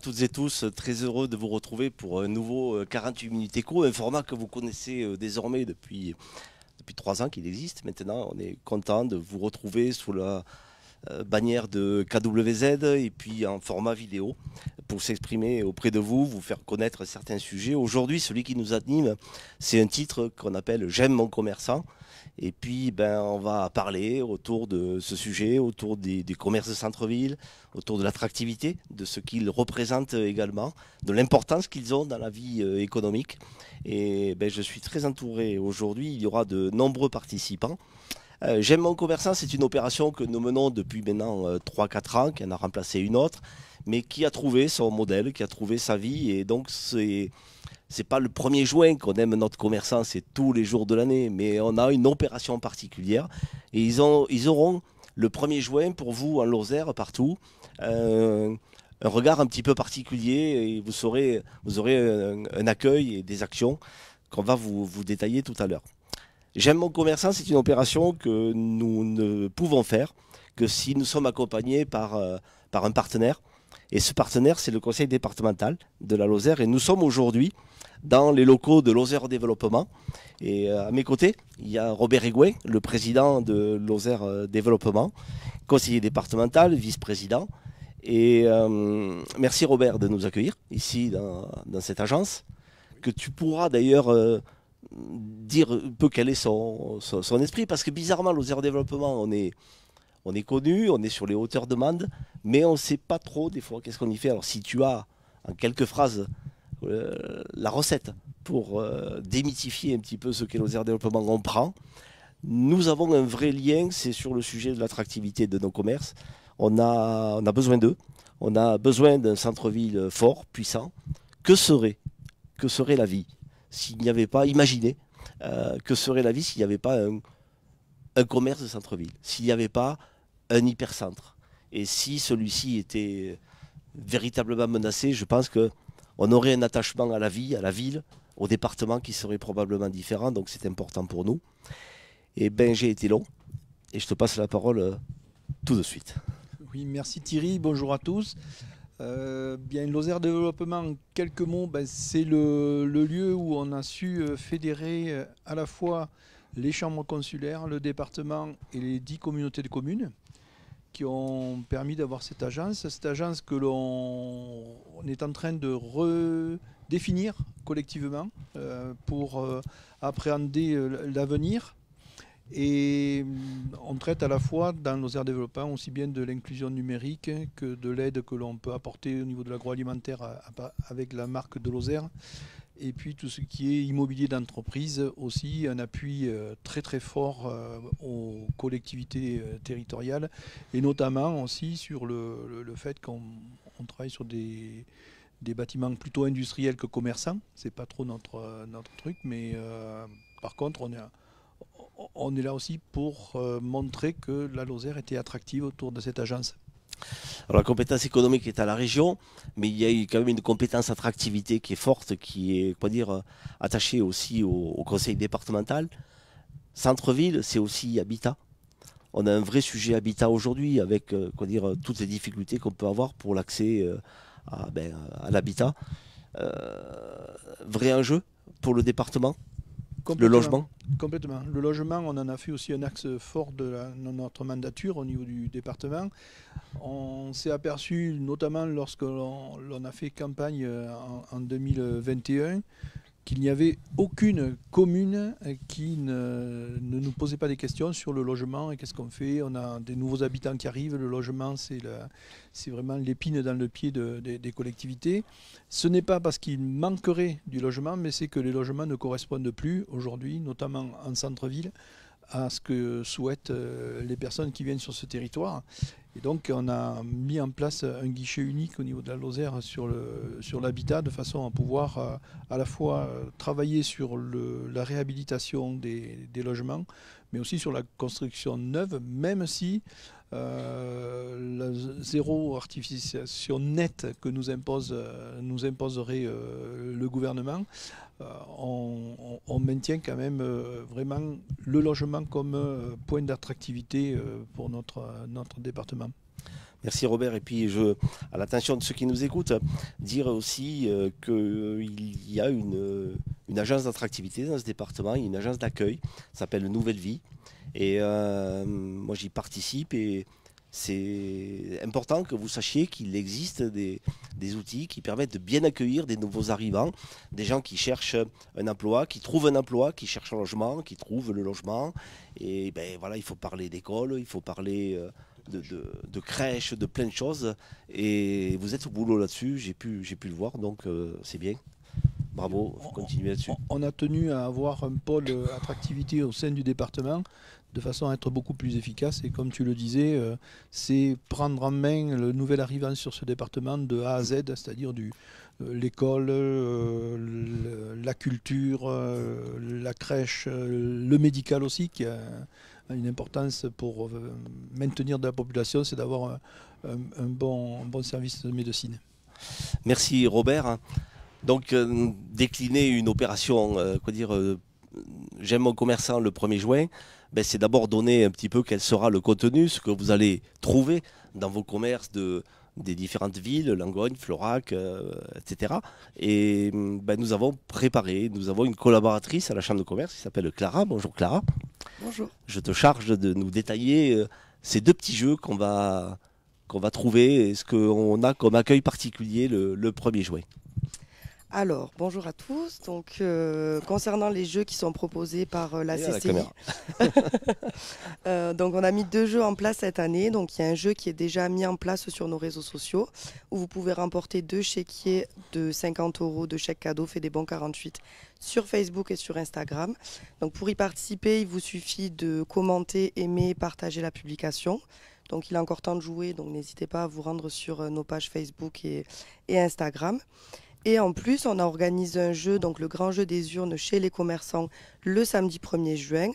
toutes et tous, très heureux de vous retrouver pour un nouveau 48 minutes éco, un format que vous connaissez désormais depuis 3 ans qu'il existe. Maintenant, on est content de vous retrouver sous la bannière de KWZ et puis en format vidéo pour s'exprimer auprès de vous, vous faire connaître certains sujets. Aujourd'hui, celui qui nous anime, c'est un titre qu'on appelle J'aime mon commerçant. Et puis, on va parler autour de ce sujet, autour des commerces de centre-ville, autour de l'attractivité, de ce qu'ils représentent également, de l'importance qu'ils ont dans la vie économique. Et je suis très entouré aujourd'hui. Il y aura de nombreux participants. J'aime mon commerçant, c'est une opération que nous menons depuis maintenant 3-4 ans, qui en a remplacé une autre, mais qui a trouvé son modèle, qui a trouvé sa vie. Et donc, c'est pas le 1er juin qu'on aime notre commerçant, c'est tous les jours de l'année. Mais on a une opération particulière. Et ils auront le 1er juin pour vous en Lozère, partout, un regard un petit peu particulier. Et vous aurez un accueil et des actions qu'on va vous détailler tout à l'heure. J'aime mon commerçant, c'est une opération que nous ne pouvons faire que si nous sommes accompagnés par un partenaire. Et ce partenaire, c'est le conseil départemental de la Lozère. Et nous sommes aujourd'hui dans les locaux de Lozère Développement. Et à mes côtés, il y a Robert Egouin, le président de Lozère Développement, conseiller départemental, vice-président. Et merci Robert de nous accueillir ici dans cette agence, que tu pourras d'ailleurs dire un peu quel est son esprit, parce que bizarrement, Lozère Développement, on est connu, on est sur les hauteurs de Mende, mais on ne sait pas trop des fois qu'est-ce qu'on y fait. Alors si tu as en quelques phrases la recette pour démythifier un petit peu ce qu'est Lozère Développement, on prend. Nous avons un vrai lien, c'est sur le sujet de l'attractivité de nos commerces. On a besoin d'eux, on a besoin d'un centre-ville fort, puissant. Que serait la vie s'il n'y avait pas, imaginez, que serait la vie s'il n'y avait pas un commerce de centre-ville, s'il n'y avait pas un hypercentre. Et si celui-ci était véritablement menacé, je pense qu'on aurait un attachement à la vie, à la ville, au département qui serait probablement différent, donc c'est important pour nous. Et j'ai été long, et je te passe la parole tout de suite. Oui, merci Thierry, bonjour à tous. Lozère Développement, en quelques mots, c'est le lieu où on a su fédérer à la fois les chambres consulaires, le département et les 10 communautés de communes qui ont permis d'avoir cette agence. Cette agence que l'on est en train de redéfinir collectivement pour appréhender l'avenir. Et on traite à la fois dans Lozère Développement aussi bien de l'inclusion numérique que de l'aide que l'on peut apporter au niveau de l'agroalimentaire avec la marque de Lozère. Et puis tout ce qui est immobilier d'entreprise aussi, un appui très très fort aux collectivités territoriales et notamment aussi sur le fait qu'on travaille sur des bâtiments plutôt industriels que commerçants. C'est pas trop notre truc, mais par contre on est là aussi pour montrer que la Lozère était attractive autour de cette agence. Alors la compétence économique est à la région, mais il y a quand même une compétence attractivité qui est forte, qui est attachée aussi au conseil départemental. Centre-ville, c'est aussi habitat. On a un vrai sujet habitat aujourd'hui avec toutes les difficultés qu'on peut avoir pour l'accès à l'habitat. Vrai enjeu pour le département. Le logement. Complètement. Le logement, on en a fait aussi un axe fort de notre mandature au niveau du département. On s'est aperçu, notamment lorsque l'on a fait campagne en 2021, qu'il n'y avait aucune commune qui ne nous posait pas des questions sur le logement et qu'est-ce qu'on fait. On a des nouveaux habitants qui arrivent, le logement c'est vraiment l'épine dans le pied des collectivités. Ce n'est pas parce qu'il manquerait du logement, mais c'est que les logements ne correspondent plus aujourd'hui, notamment en centre-ville, à ce que souhaitent les personnes qui viennent sur ce territoire. Et donc on a mis en place un guichet unique au niveau de la Lozère sur l'habitat de façon à pouvoir à la fois travailler sur la réhabilitation des logements, mais aussi sur la construction neuve, même si la zéro artificialisation nette que nous imposerait le gouvernement, on maintient quand même vraiment le logement comme point d'attractivité pour notre département. Merci Robert. Et puis, à l'attention de ceux qui nous écoutent, dire aussi qu'il y a une agence d'attractivité dans ce département, une agence d'accueil, ça s'appelle Nouvelle Vie. Et moi, j'y participe et c'est important que vous sachiez qu'il existe des outils qui permettent de bien accueillir des nouveaux arrivants, des gens qui cherchent un emploi, qui trouvent un emploi, qui cherchent un logement, qui trouvent le logement. Et ben voilà, il faut parler d'école, il faut parler de crèche, de plein de choses. Et vous êtes au boulot là-dessus, j'ai pu le voir, donc c'est bien. Bravo, continuez là-dessus. On a tenu à avoir un pôle attractivité au sein du département de façon à être beaucoup plus efficace. Et comme tu le disais, c'est prendre en main le nouvel arrivant sur ce département de A à Z, c'est-à-dire l'école, la culture, la crèche, le médical aussi, qui a une importance pour maintenir de la population, c'est d'avoir un bon service de médecine. Merci Robert. Donc décliner une opération, j'aime mon commerçant le 1er juin, ben, c'est d'abord donner un petit peu quel sera le contenu, ce que vous allez trouver dans vos commerces des différentes villes, Langogne, Florac, etc. Et ben, nous avons une collaboratrice à la Chambre de commerce qui s'appelle Clara. Bonjour Clara. Bonjour. Je te charge de nous détailler ces deux petits jeux qu'on va trouver et ce qu'on a comme accueil particulier le 1er juin. Alors, bonjour à tous. Donc, concernant les jeux qui sont proposés par la CCI, donc on a mis 2 jeux en place cette année. Donc, il y a un jeu qui est déjà mis en place sur nos réseaux sociaux où vous pouvez remporter 2 chéquiers de 50 € de chèque cadeau fait des bons 48 sur Facebook et sur Instagram. Donc, pour y participer, il vous suffit de commenter, aimer, partager la publication. Donc, il est encore temps de jouer. Donc, n'hésitez pas à vous rendre sur nos pages Facebook et Instagram. Et en plus, on a organisé un jeu, donc le grand jeu des urnes chez les commerçants, le samedi 1er juin.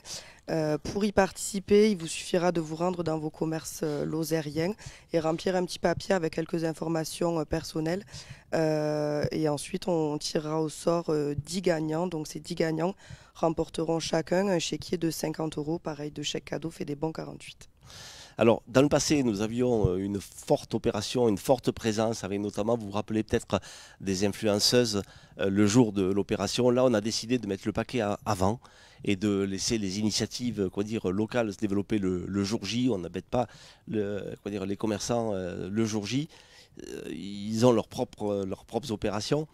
Pour y participer, il vous suffira de vous rendre dans vos commerces lozériens et remplir un petit papier avec quelques informations personnelles. Et ensuite, on tirera au sort 10 gagnants. Donc ces 10 gagnants remporteront chacun un chéquier de 50 €, pareil, de chèque cadeau fait des bons 48. Alors, dans le passé, nous avions une forte opération, une forte présence, avec notamment, vous vous rappelez peut-être, des influenceuses le jour de l'opération. Là, on a décidé de mettre le paquet avant et de laisser les initiatives locales se développer le jour J. On n'embête pas les commerçants le jour J. Ils ont leurs propres opérations.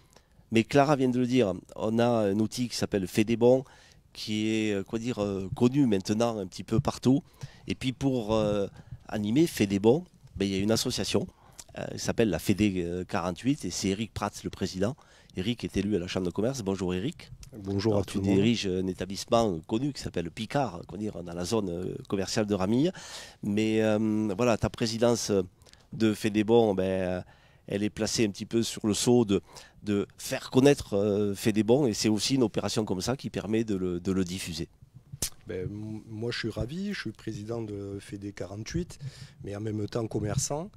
Mais Clara vient de le dire, on a un outil qui s'appelle Fait des bons, qui est connu maintenant un petit peu partout. Et puis pour animer Fait des bons, ben, il y a une association qui s'appelle la Fédé 48 et c'est Eric Prats le président. Eric est élu à la Chambre de commerce. Bonjour Eric. Bonjour. Alors, à tout le monde. Tu diriges un établissement connu qui s'appelle Picard, dans la zone commerciale de Ramille. Mais voilà, ta présidence de Fait des bons, ben, elle est placée un petit peu sur le sceau de faire connaître Fait des bons et c'est aussi une opération comme ça qui permet de le diffuser. Ben, moi je suis ravi, je suis président de Fédé 48, mais en même temps commerçant.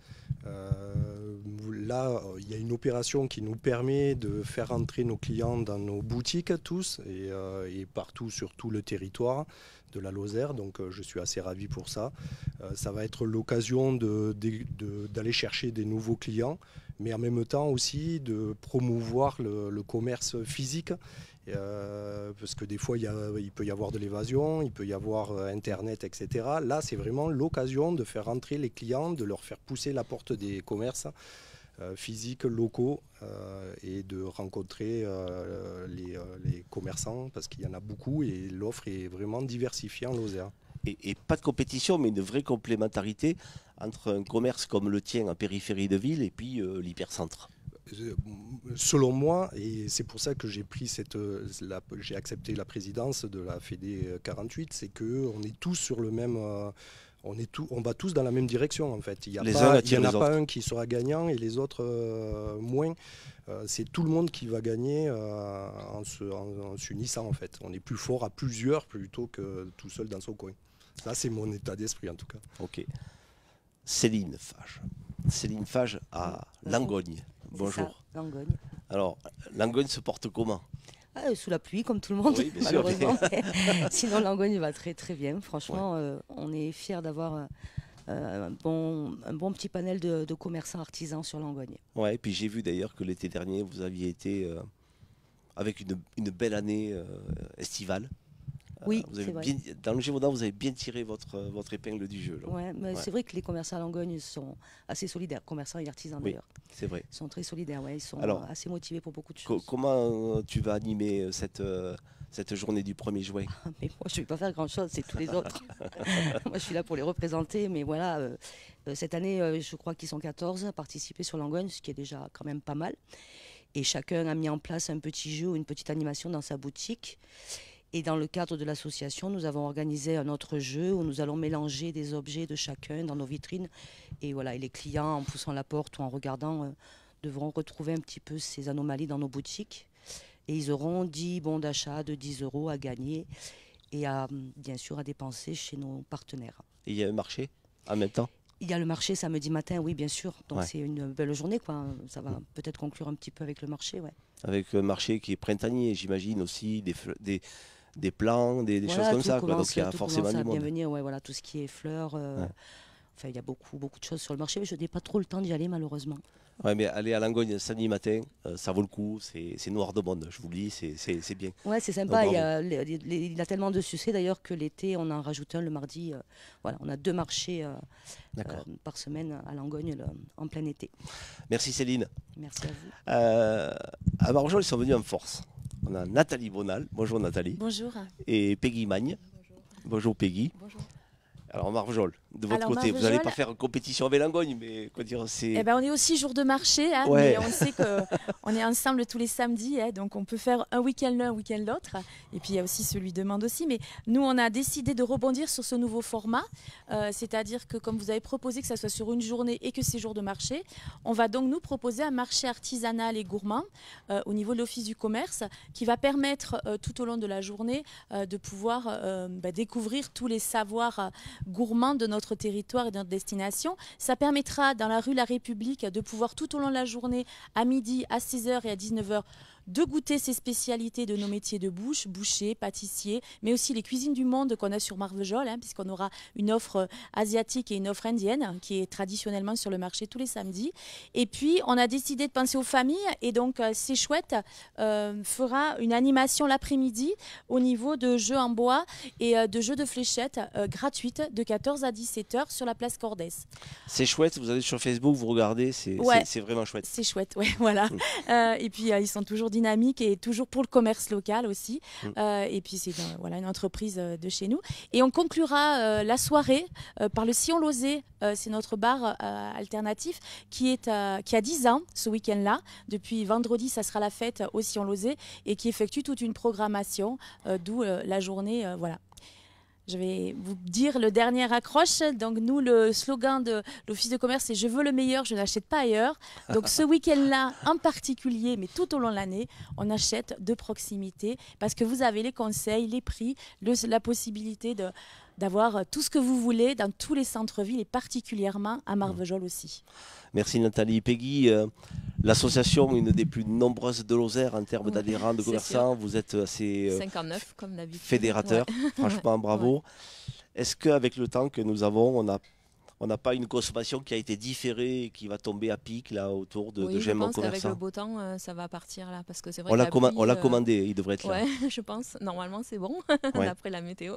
Là, il y a une opération qui nous permet de faire entrer nos clients dans nos boutiques tous et partout sur tout le territoire de la Lozère, donc je suis assez ravi pour ça. Ça va être l'occasion d'aller chercher des nouveaux clients, mais en même temps aussi de promouvoir le commerce physique. Parce que des fois il peut y avoir de l'évasion, il peut y avoir Internet, etc. Là c'est vraiment l'occasion de faire rentrer les clients, de leur faire pousser la porte des commerces physiques locaux et de rencontrer les commerçants parce qu'il y en a beaucoup et l'offre est vraiment diversifiée en Lozère. Et pas de compétition mais une vraie complémentarité entre un commerce comme le tien en périphérie de ville et puis l'hypercentre. Selon moi, et c'est pour ça que j'ai j'ai accepté la présidence de la Fédé 48, c'est qu'on est tous sur le même, on va tous dans la même direction en fait. Il n'y en a pas un qui sera gagnant et les autres moins. C'est tout le monde qui va gagner en s'unissant en fait. On est plus fort à plusieurs plutôt que tout seul dans son coin. Ça c'est mon état d'esprit en tout cas. Ok. Céline Fage à Langogne. Bonjour. Ça, Langogne. Alors, Langogne se porte comment? Sous la pluie, comme tout le monde, oui, malheureusement. Sinon, Langogne va très très bien. Franchement, on est fiers d'avoir un bon petit panel de commerçants artisans sur Langogne. Ouais, et puis j'ai vu d'ailleurs que l'été dernier, vous aviez été avec une belle année estivale. Oui, vous avez c'est vrai. Dans le Gévaudan, vous avez bien tiré votre épingle du jeu. Ouais, mais c'est vrai que les commerçants à Langogne sont assez solidaires, commerçants et artisans Oui, d'ailleurs. c'est vrai. Ils sont très solidaires, ouais, ils sont Alors, assez motivés pour beaucoup de choses. Comment tu vas animer cette journée du 1er juin? Mais moi, je ne vais pas faire grand-chose, c'est tous les autres. Moi, je suis là pour les représenter, mais voilà, cette année, je crois qu'ils sont 14 à participer sur Langogne, ce qui est déjà quand même pas mal. Et chacun a mis en place un petit jeu ou une petite animation dans sa boutique. Et dans le cadre de l'association, nous avons organisé un autre jeu où nous allons mélanger des objets de chacun dans nos vitrines. Et voilà, et les clients, en poussant la porte ou en regardant, devront retrouver un petit peu ces anomalies dans nos boutiques. Et ils auront 10 bons d'achat de 10 € à gagner et bien sûr à dépenser chez nos partenaires. Et il y a un marché en même temps? Il y a le marché samedi matin, oui, bien sûr. Donc Ouais. c'est une belle journée, quoi. Ça va peut-être conclure un petit peu avec le marché, ouais. Avec un marché qui est printanier, j'imagine aussi, des plants, des Voilà, choses comme tout ça. Quoi. Donc commence- il y a tout forcément commence du à bien monde. venir, ouais, voilà, tout ce qui est fleurs. Ouais. Enfin, il y a beaucoup de choses sur le marché, mais je n'ai pas trop le temps d'y aller, malheureusement. Ouais, mais aller à Langogne samedi matin, ça vaut le coup. C'est noir de monde, je vous le dis, c'est bien. Ouais, c'est sympa. Donc, Il y a tellement de succès d'ailleurs que l'été, on en rajoute un le mardi. Voilà, on a 2 marchés D'accord. par semaine à Langogne en plein été. Merci Céline. Merci à vous. À Marvejols, ils sont venus en force. On a Nathalie Bonal. Bonjour Nathalie. Bonjour. Et Peggy Magne. Bonjour Peggy. Bonjour. Alors Marvejols, de votre Alors, côté, vous n'allez Marvejols- pas faire compétition avec Langogne, mais quoi dire, c'est... Eh ben, on est aussi jour de marché, hein, Ouais. mais on sait qu'on est ensemble tous les samedis, hein, donc on peut faire un week-end l'un, un week-end l'autre. Et puis il y a aussi celui de Mende aussi. Mais nous, on a décidé de rebondir sur ce nouveau format, c'est-à-dire que comme vous avez proposé que ça soit sur une journée et que c'est jour de marché, on va donc nous proposer un marché artisanal et gourmand au niveau de l'Office du commerce qui va permettre tout au long de la journée de pouvoir découvrir tous les savoirs gourmands de notre territoire et de notre destination. Ça permettra dans la rue La République de pouvoir tout au long de la journée, à midi, à 16h et à 19h, de goûter ces spécialités de nos métiers de bouche, boucher, pâtissier, mais aussi les cuisines du monde qu'on a sur Marvejols, hein, puisqu'on aura une offre asiatique et une offre indienne qui est traditionnellement sur le marché tous les samedis. Et puis, on a décidé de penser aux familles et donc C'est Chouette fera une animation l'après-midi au niveau de jeux en bois et de jeux de fléchettes gratuites de 14 à 17h sur la place Cordès. C'est chouette, vous allez sur Facebook, vous regardez, c'est Ouais. c'est vraiment chouette. C'est chouette, ouais, voilà. Et puis ils sont toujours dynamiques et toujours pour le commerce local aussi. Et puis c'est voilà, une entreprise de chez nous. Et on conclura la soirée par le Sillon Lauzé. C'est notre bar alternatif qui a 10 ans ce week-end-là. Depuis vendredi, ça sera la fête au Sillon Lauzé et qui effectue toute une programmation, d'où la journée. Voilà. Je vais vous dire le dernier accroche. Donc nous, le slogan de l'Office de commerce, c'est « Je veux le meilleur, je n'achète pas ailleurs ». Donc ce week-end-là en particulier, mais tout au long de l'année, on achète de proximité parce que vous avez les conseils, les prix, la possibilité d'avoir tout ce que vous voulez dans tous les centres-villes et particulièrement à Marvejols aussi. Merci Nathalie. Peggy, l'association, une des plus nombreuses de Lozère en termes Oui, d'adhérents, de c'est commerçants, vous êtes assez 59 comme d'habitude. fédérateur, Ouais. franchement bravo. Est-ce qu'avec le temps que nous avons, on n'a pas une consommation qui a été différée et qui va tomber à pic là autour de Oui, je J'aime mon pense qu'avec commerçant? le beau temps, ça va partir là, parce que c'est vrai On que l'a la pluie, on l'a commandé, il devrait être là. Ouais, je pense. Normalement, c'est bon, Ouais. d'après la météo.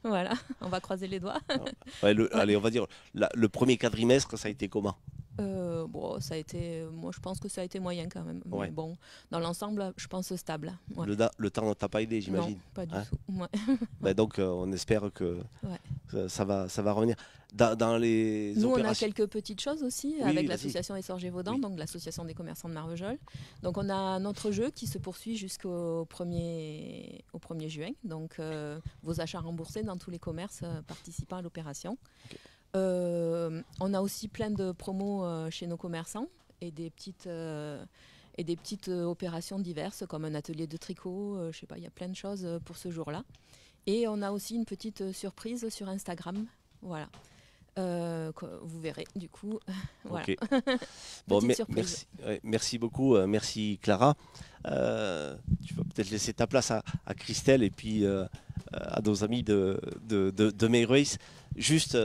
Voilà, on va croiser les doigts. Ouais, allez, on va dire, le premier quadrimestre, ça a été comment? Bon, ça a été, moi, je pense que ça a été moyen quand même. Ouais. Mais bon, dans l'ensemble, je pense stable. Ouais. Le temps ne t'a pas aidé, j'imagine. Non, pas du Hein tout. Ouais. Ben donc, on espère que ça va revenir. Dans les Nous, on a opérations. quelques petites choses aussi Oui, avec vas-y. l'association Essor Gévaudan, Oui. donc l'association des commerçants de Marvejols. Donc, on a notre jeu qui se poursuit jusqu'au 1er juin. Donc, vos achats remboursés dans tous les commerces participant à l'opération. Ok. On a aussi plein de promos chez nos commerçants et des petites opérations diverses comme un atelier de tricot. Je sais pas, il y a plein de choses pour ce jour-là. Et on a aussi une petite surprise sur Instagram. Voilà. Que vous verrez du coup. Voilà. Ok. Bon, Petite surprise. merci beaucoup, merci Clara. Tu vas peut-être laisser ta place à Christelle et puis à nos amis de May Race. Juste,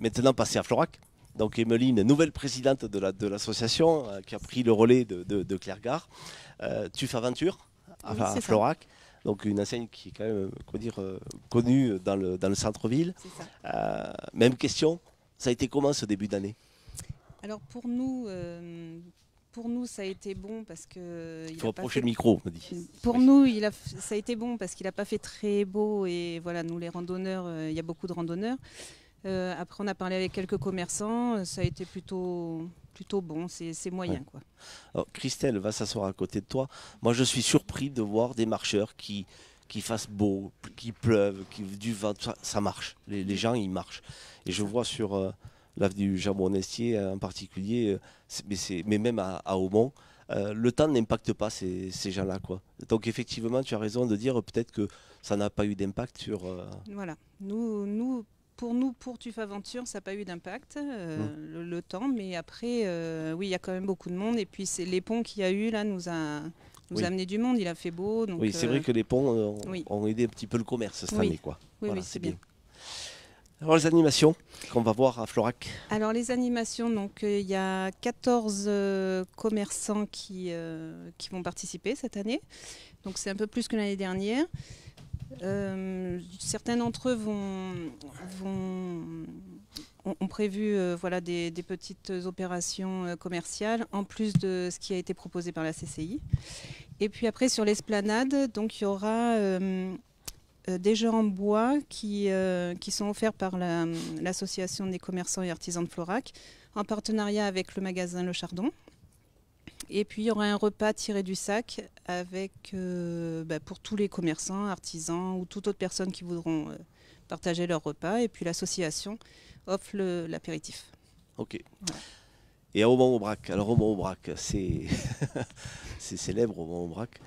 maintenant passer à Florac. Donc Emeline, nouvelle présidente de l'association, qui a pris le relais de Claire Gare. TUF Aventure à Florac. Donc une enseigne qui est quand même connue dans le centre-ville. Même question, ça a été comment ce début d'année? Alors pour nous, ça a été bon parce que... Il faut approcher le micro, me dit. Pour nous, ça a été bon parce qu'il n'a pas fait très beau. Et voilà, nous les randonneurs, il y a beaucoup de randonneurs. Après, on a parlé avec quelques commerçants. Ça a été plutôt bon, c'est moyen. Quoi. Alors, Christelle va s'asseoir à côté de toi. Moi, je suis surpris de voir des marcheurs qui fassent beau, qui pleuve, du vent, ça marche. Les gens, ils marchent. Et je vois sur l'avenue Jean Monestier en particulier, mais même à Aumont, le temps n'impacte pas ces gens-là, quoi. Donc effectivement, tu as raison de dire peut-être que ça n'a pas eu d'impact sur... Voilà. Pour TUF Aventure, ça n'a pas eu d'impact, le temps, mais après, oui, il y a quand même beaucoup de monde. Et puis les ponts qu'il y a eu là nous a amené du monde, il a fait beau. Donc, oui, c'est vrai que les ponts ont aidé un petit peu le commerce cette année, quoi. Oui, voilà, oui, c'est bien. Alors les animations qu'on va voir à Florac. Alors les animations, donc il y a 14 commerçants qui vont participer cette année. Donc c'est un peu plus que l'année dernière. Certains d'entre eux ont prévu des petites opérations commerciales en plus de ce qui a été proposé par la CCI. Et puis après sur l'esplanade, donc il y aura des jeux en bois qui sont offerts par l'association des commerçants et artisans de Florac en partenariat avec le magasin Le Chardon. Et puis il y aura un repas tiré du sac avec, pour tous les commerçants, artisans ou toute autre personne qui voudront partager leur repas. Et puis l'association offre l'apéritif. Ok. Voilà. Et à Aumont-Aubrac, alors Aumont-Aubrac, c'est célèbre Aumont-Aubrac,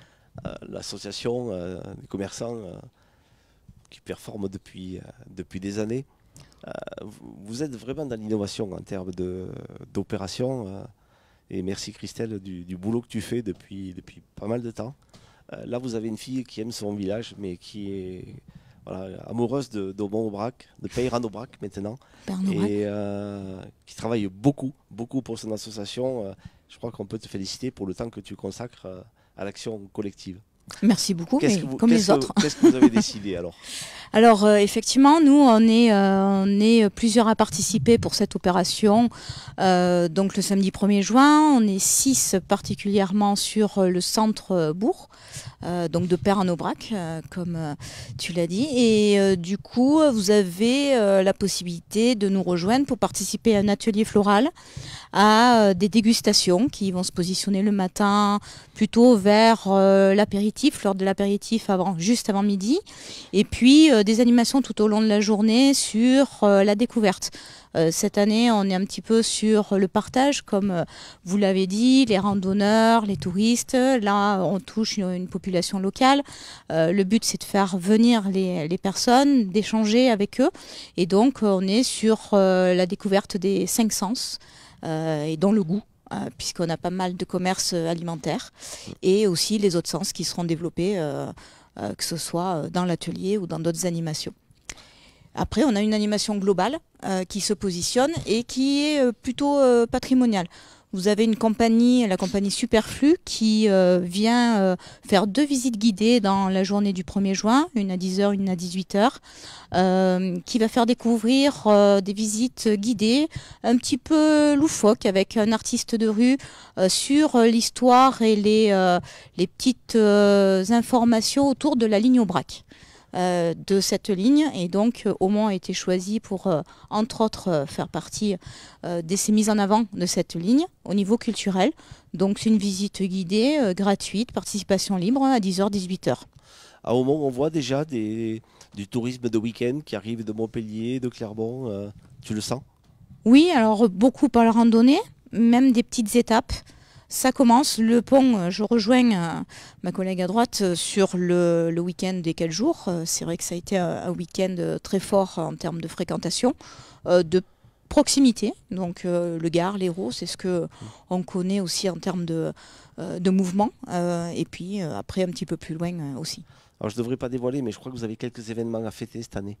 l'association des commerçants qui performe depuis des années. Vous êtes vraiment dans l'innovation en termes d'opération. Et merci Christelle du boulot que tu fais depuis pas mal de temps. Là, vous avez une fille qui aime son village, mais qui est amoureuse d'Aumont-Aubrac, de Peyran-Aubrac maintenant, et qui travaille beaucoup pour son association. Je crois qu'on peut te féliciter pour le temps que tu consacres à l'action collective. Merci beaucoup, mais comme les autres. Qu'est-ce que vous avez décidé alors? Alors effectivement, nous on est plusieurs à participer pour cette opération. Donc le samedi 1er juin, on est 6 particulièrement sur le centre bourg, donc de Peyran-Aubrac, comme tu l'as dit. Et du coup, vous avez la possibilité de nous rejoindre pour participer à un atelier floral, à des dégustations qui vont se positionner le matin plutôt vers l'apéritif, lors de l'apéritif juste avant midi, et puis des animations tout au long de la journée sur la découverte. Cette année, on est un petit peu sur le partage, comme vous l'avez dit, les randonneurs, les touristes. Là, on touche une population locale. Le but, c'est de faire venir les personnes, d'échanger avec eux. Et donc, on est sur la découverte des 5 sens et dont le goût, puisqu'on a pas mal de commerces alimentaires. Et aussi les autres sens qui seront développés, que ce soit dans l'atelier ou dans d'autres animations. Après, on a une animation globale qui se positionne et qui est plutôt patrimoniale. Vous avez une compagnie, la compagnie Superflu, qui vient faire 2 visites guidées dans la journée du 1er juin, une à 10h, une à 18h, qui va faire découvrir des visites guidées un petit peu loufoques avec un artiste de rue sur l'histoire et les petites informations autour de la ligne Aubrac. De cette ligne, et donc Aumont a été choisi pour entre autres faire partie de ces mises en avant de cette ligne au niveau culturel. Donc c'est une visite guidée gratuite, participation libre à 10h, 18h. À Aumont, on voit déjà du tourisme de week-end qui arrive de Montpellier, de Clermont, tu le sens? Oui, alors beaucoup par la randonnée, même des petites étapes. Ça commence, le pont, je rejoins ma collègue à droite sur le week-end des 4 jours. C'est vrai que ça a été un week-end très fort en termes de fréquentation, de proximité. Donc le Gard, l'Hérault, c'est ce qu'on connaît aussi en termes de mouvement. Et puis après un petit peu plus loin aussi. Alors je ne devrais pas dévoiler, mais je crois que vous avez quelques événements à fêter cette année.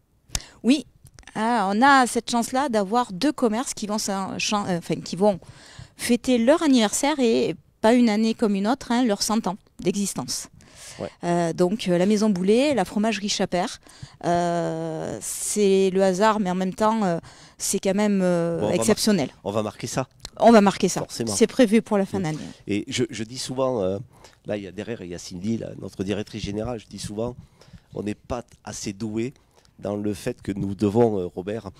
Oui. On a cette chance-là d'avoir 2 commerces qui vont, qui vont fêter leur anniversaire et pas une année comme une autre, leur 100 ans d'existence. Ouais. Donc la Maison Boulet, la fromagerie Chapert, c'est le hasard, mais en même temps, c'est quand même exceptionnel. On va marquer ça. On va marquer ça. C'est prévu pour la fin d'année. Et je dis souvent, là, derrière, il y a Cindy, là, notre directrice générale, je dis souvent, on n'est pas assez doué dans le fait que nous devons, Robert,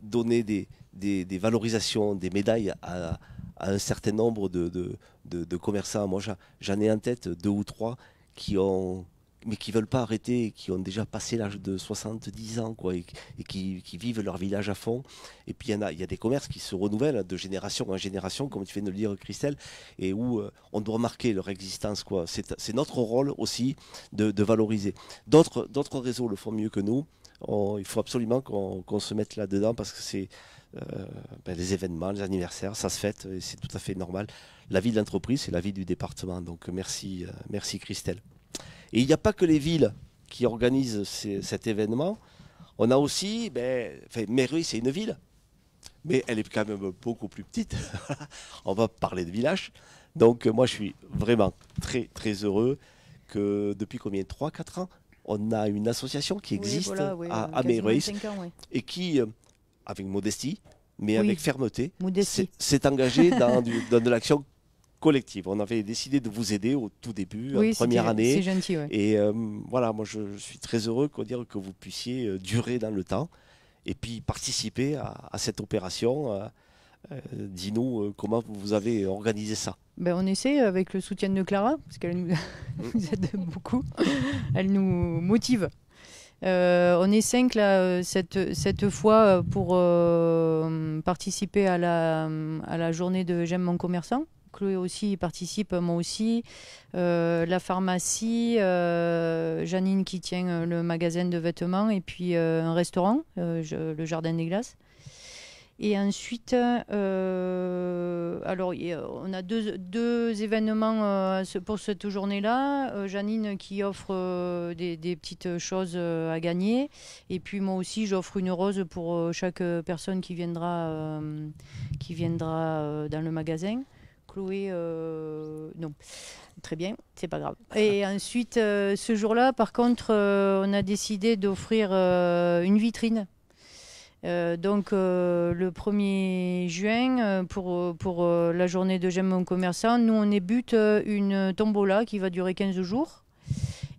donner des valorisations, des médailles à un certain nombre de commerçants. Moi, j'en ai en tête 2 ou 3 qui ne veulent pas arrêter, qui ont déjà passé l'âge de 70 ans, quoi, et qui vivent leur village à fond. Et puis il y a des commerces qui se renouvellent de génération en génération, comme tu viens de le dire, Christelle, et où on doit marquer leur existence, quoi. C'est notre rôle aussi de valoriser. D'autres réseaux le font mieux que nous. Il faut absolument qu'on se mette là-dedans, parce que c'est les événements, les anniversaires, ça se fête, et c'est tout à fait normal. La vie de l'entreprise, c'est la vie du département. Donc merci Christelle. Et il n'y a pas que les villes qui organisent cet événement. On a aussi, Meyreuil, c'est une ville, mais elle est quand même beaucoup plus petite. On va parler de village. Donc moi, je suis vraiment très, très heureux que depuis combien, 3-4 ans, on a une association qui existe à Meyreuil, et qui, avec modestie, mais avec fermeté, s'est engagée dans de l'action collective. On avait décidé de vous aider au tout début, en première année. C'est gentil, ouais. Et voilà, moi je suis très heureux que vous puissiez durer dans le temps et puis participer à cette opération. Dis-nous comment vous avez organisé ça. On essaie avec le soutien de Clara, parce qu'elle nous aide beaucoup. Elle nous motive. On est 5 là, cette fois pour participer à la journée de J'aime mon commerçant. Chloé aussi y participe, moi aussi. La pharmacie, Janine qui tient le magasin de vêtements, et puis un restaurant, le Jardin des Glaces. Et ensuite, alors on a deux événements pour cette journée-là. Janine qui offre des petites choses à gagner. Et puis moi aussi, j'offre une rose pour chaque personne qui viendra dans le magasin. Chloé, non. Très bien, c'est pas grave. Et ensuite, ce jour-là, par contre, on a décidé d'offrir une vitrine. Donc le 1er juin, pour la journée de J'aime mon commerçant, nous on débute une tombola qui va durer 15 jours.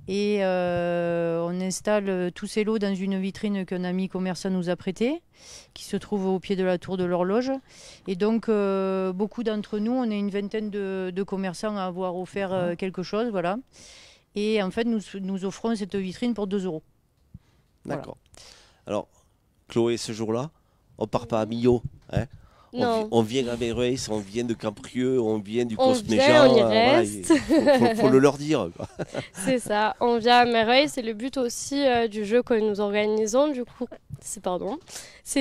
Et on installe tous ces lots dans une vitrine qu'un ami commerçant nous a prêtée, qui se trouve au pied de la tour de l'horloge. Et donc beaucoup d'entre nous, on est une vingtaine de commerçants à avoir offert quelque chose, voilà. Et en fait, nous offrons cette vitrine pour 2 €. D'accord. Voilà. Alors, Chloé, ce jour-là, on ne part pas à Millau, hein? On vient à Meyreuil, on vient de Camprieux, on vient du Cosméjean. On y reste. Voilà, faut le leur dire. C'est ça, on vient à Meyreuil. C'est le but aussi du jeu que nous organisons. Du coup, c'est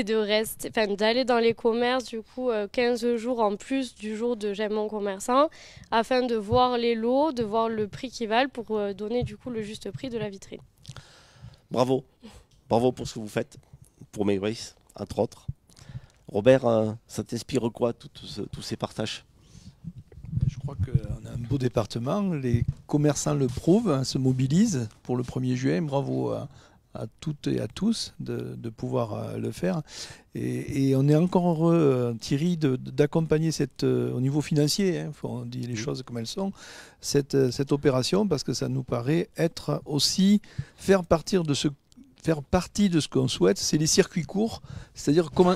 d'aller dans les commerces, du coup, 15 jours en plus du jour de J'aime mon commerçant, afin de voir les lots, de voir le prix qu'ils valent pour donner du coup le juste prix de la vitrine. Bravo pour ce que vous faites pour Meyreuil, entre autres. Robert, ça t'inspire quoi, tous ces partages? Je crois qu'on a un beau département, les commerçants le prouvent, se mobilisent pour le 1er juin. Bravo à toutes et à tous de pouvoir le faire. Et on est encore heureux, Thierry, d'accompagner au niveau financier, on dit les choses comme elles sont, cette opération, parce que ça nous paraît être aussi faire partie de ce qu'on souhaite, c'est les circuits courts, c'est-à-dire comment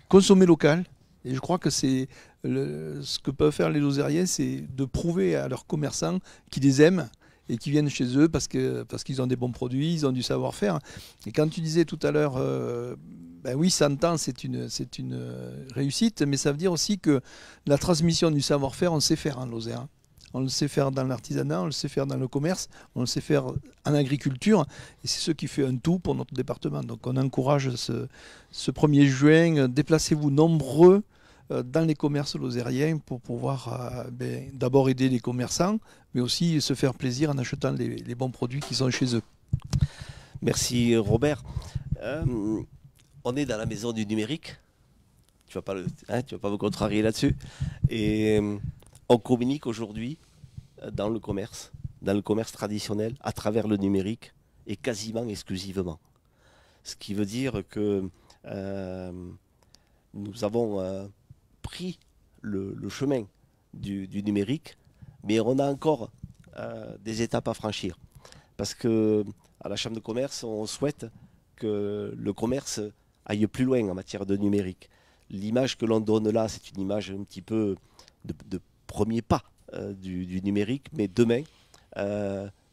consommer local. Et je crois que c'est ce que peuvent faire les Lozériens, c'est de prouver à leurs commerçants qu'ils les aiment et qu'ils viennent chez eux parce qu'ils ont des bons produits, ils ont du savoir-faire. Et quand tu disais tout à l'heure, oui, 100 ans, c'est une réussite, mais ça veut dire aussi que la transmission du savoir-faire, on sait faire en Lozère. On le sait faire dans l'artisanat, on le sait faire dans le commerce, on le sait faire en agriculture. Et c'est ce qui fait un tout pour notre département. Donc on encourage ce 1er juin, déplacez-vous nombreux dans les commerces lozériens pour pouvoir d'abord aider les commerçants, mais aussi se faire plaisir en achetant les bons produits qui sont chez eux. Merci Robert. On est dans la maison du numérique. Tu ne vas pas me contrarier là-dessus. Et on communique aujourd'hui dans le commerce traditionnel, à travers le numérique et quasiment exclusivement. Ce qui veut dire que nous avons pris le chemin du numérique, mais on a encore des étapes à franchir. Parce que à la Chambre de commerce, on souhaite que le commerce aille plus loin en matière de numérique. L'image que l'on donne là, c'est une image un petit peu de premier pas du numérique, mais demain,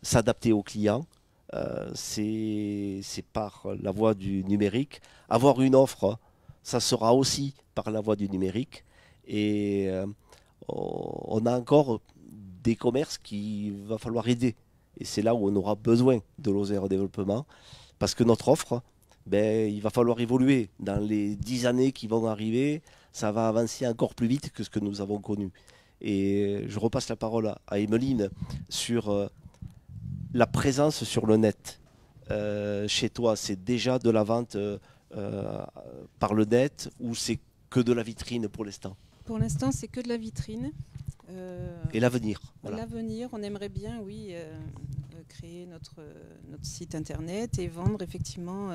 s'adapter aux clients, c'est par la voie du numérique. Avoir une offre, ça sera aussi par la voie du numérique. Et on a encore des commerces qu'il va falloir aider. Et c'est là où on aura besoin de Lozère Développement, parce que notre offre, il va falloir évoluer. Dans les 10 années qui vont arriver, ça va avancer encore plus vite que ce que nous avons connu. Et je repasse la parole à Emeline sur la présence sur le net. Chez toi, c'est déjà de la vente par le net ou c'est que de la vitrine pour l'instant? Pour l'instant, c'est que de la vitrine. Et l'avenir, voilà. L'avenir, on aimerait bien, oui, créer notre site internet et vendre effectivement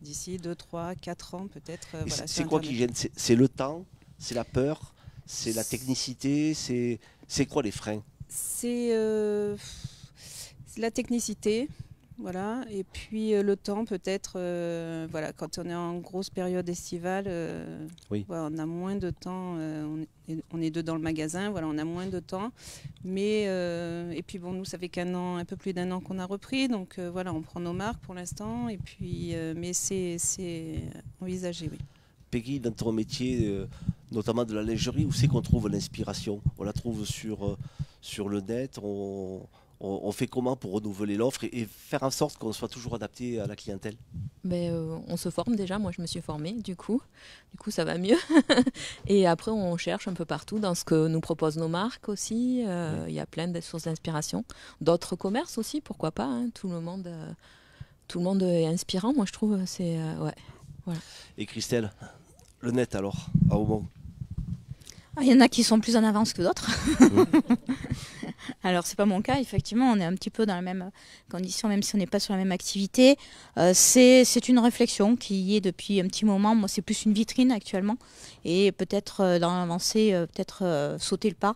d'ici 2, 3, 4 ans peut-être. Voilà, c'est quoi qui gêne? C'est le temps? C'est la peur? C'est la technicité? C'est quoi les freins? C'est la technicité. Voilà, et puis le temps peut-être, voilà, quand on est en grosse période estivale, oui. Voilà, on a moins de temps, on est deux dans le magasin, voilà, on a moins de temps, mais et puis bon, nous ça fait un peu plus d'1 an qu'on a repris, donc voilà, on prend nos marques pour l'instant, et puis mais c'est envisagé, oui. Peggy, dans ton métier, notamment de la lingerie, où c'est qu'on trouve l'inspiration? On la trouve sur le net, on fait comment pour renouveler l'offre et faire en sorte qu'on soit toujours adapté à la clientèle? On se forme déjà, moi je me suis formée du coup ça va mieux. Et après on cherche un peu partout dans ce que nous proposent nos marques aussi, il y a plein de sources d'inspiration. D'autres commerces aussi, pourquoi pas, hein. Tout le monde est inspirant, moi je trouve, c'est ouais. Voilà. Et Christelle, le net alors, à Aumont? Il y en a qui sont plus en avance que d'autres. Alors, c'est pas mon cas. Effectivement, on est un petit peu dans la même condition, même si on n'est pas sur la même activité. C'est une réflexion qui y est depuis un petit moment. Moi, c'est plus une vitrine actuellement. Et peut-être dans l'avancée, sauter le pas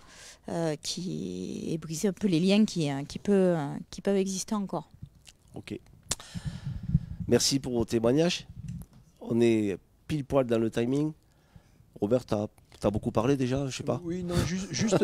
et briser un peu les liens qui peuvent exister encore. Ok. Merci pour vos témoignages. On est pile poil dans le timing. Robert, tu as beaucoup parlé déjà, je sais pas. Oui, non, juste,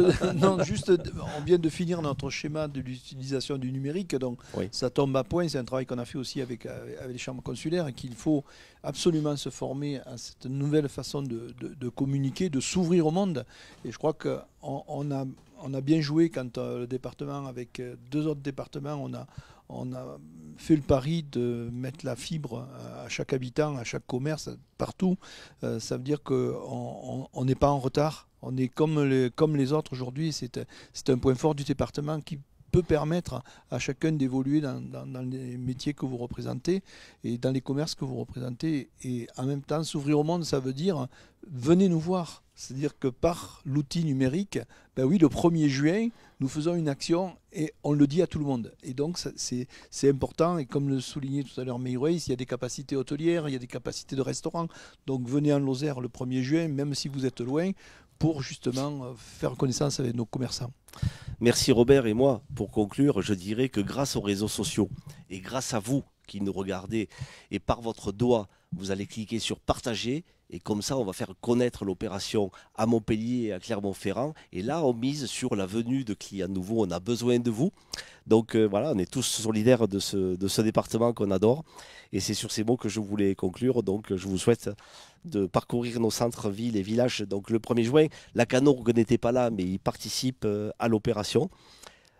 on vient de finir notre schéma de l'utilisation du numérique, donc oui. Ça tombe à point. C'est un travail qu'on a fait aussi avec les chambres consulaires, et qu'il faut absolument se former à cette nouvelle façon de communiquer, de s'ouvrir au monde. Et je crois qu'on a bien joué quand le département, avec 2 autres départements, on a fait le pari de mettre la fibre à chaque habitant, à chaque commerce, partout. Ça veut dire qu'on n'est pas en retard. On est comme les autres aujourd'hui. C'est un point fort du département qui peut permettre à chacun d'évoluer dans les métiers que vous représentez et dans les commerces que vous représentez. Et en même temps, s'ouvrir au monde, ça veut dire venez nous voir. C'est-à-dire que par l'outil numérique, ben oui, le 1er juin, nous faisons une action et on le dit à tout le monde. Et donc, c'est important. Et comme le soulignait tout à l'heure Mayrace, il y a des capacités hôtelières, il y a des capacités de restaurants. Donc, venez en Lozère le 1er juin, même si vous êtes loin, pour justement faire connaissance avec nos commerçants. Merci Robert. Et moi, pour conclure, je dirais que grâce aux réseaux sociaux et grâce à vous qui nous regardez et par votre doigt, vous allez cliquer sur partager. Et comme ça, on va faire connaître l'opération à Montpellier et à Clermont-Ferrand. Et là, on mise sur la venue de clients nouveaux. On a besoin de vous. Donc voilà, on est tous solidaires de ce département qu'on adore. Et c'est sur ces mots que je voulais conclure. Donc je vous souhaite de parcourir nos centres-villes et villages. Donc le 1er juin, la Canorgue n'était pas là, mais il participe à l'opération.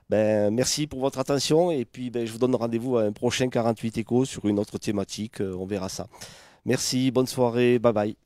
Merci pour votre attention. Et puis je vous donne rendez-vous à un prochain 48 Échos sur une autre thématique. On verra ça. Merci, bonne soirée, bye bye.